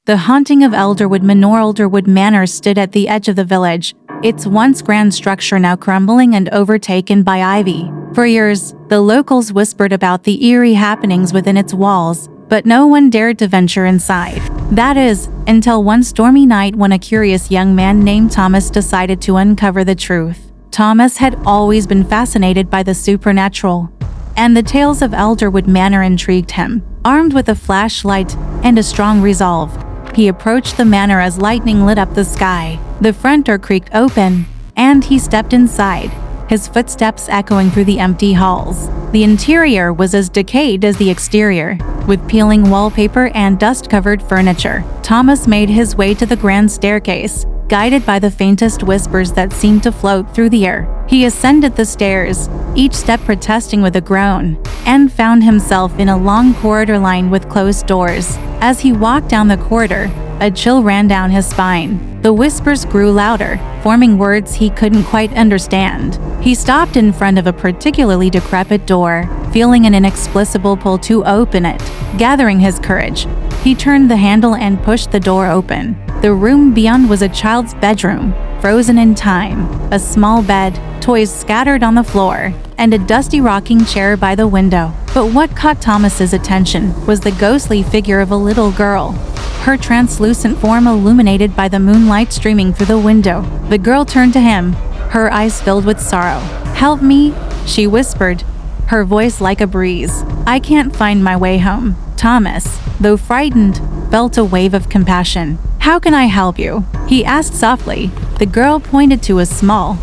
The haunting of Elderwood Manor stood at the edge of the village, its once grand structure now crumbling and overtaken by ivy. For years, the locals whispered about the eerie happenings within its walls, but no one dared to venture inside. That is, until one stormy night when a curious young man named Thomas decided to uncover the truth. Thomas had always been fascinated by the supernatural, and the tales of Elderwood Manor intrigued him. Armed with a flashlight and a strong resolve, he approached the manor as lightning lit up the sky. The front door creaked open, and he stepped inside, his footsteps echoing through the empty halls. The interior was as decayed as the exterior, with peeling wallpaper and dust-covered furniture. Thomas made his way to the grand staircase, guided by the faintest whispers that seemed to float through the air. He ascended the stairs, each step protesting with a groan, and found himself in a long corridor lined with closed doors. As he walked down the corridor, a chill ran down his spine. The whispers grew louder, forming words he couldn't quite understand. He stopped in front of a particularly decrepit door, feeling an inexplicable pull to open it. Gathering his courage, he turned the handle and pushed the door open. The room beyond was a child's bedroom, frozen in time. A small bed, toys scattered on the floor, and a dusty rocking chair by the window. But what caught Thomas's attention was the ghostly figure of a little girl, her translucent form illuminated by the moonlight streaming through the window. The girl turned to him, her eyes filled with sorrow. "Help me," she whispered, her voice like a breeze. "I can't find my way home." Thomas, though frightened, felt a wave of compassion. "How can I help you?" he asked softly. The girl pointed to a small,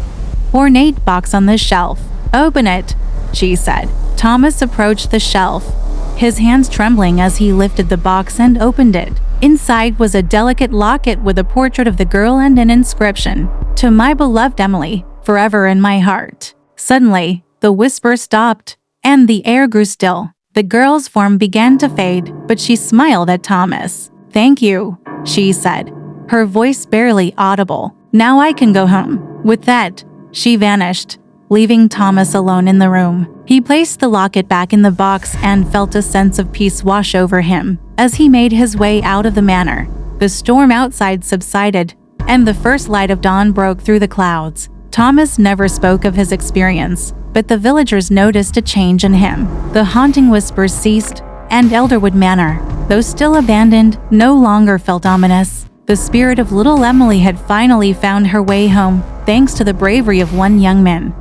ornate box on the shelf. "Open it," she said. Thomas approached the shelf, his hands trembling as he lifted the box and opened it. Inside was a delicate locket with a portrait of the girl and an inscription, "To my beloved Emily, forever in my heart." Suddenly, the whisper stopped, and the air grew still. The girl's form began to fade, but she smiled at Thomas. "Thank you," she said, her voice barely audible. "Now I can go home." With that, she vanished, leaving Thomas alone in the room. He placed the locket back in the box and felt a sense of peace wash over him. As he made his way out of the manor, the storm outside subsided, and the first light of dawn broke through the clouds. Thomas never spoke of his experience, but the villagers noticed a change in him. The haunting whispers ceased, and Elderwood Manor, though still abandoned, no longer felt ominous. The spirit of little Emily had finally found her way home, thanks to the bravery of one young man.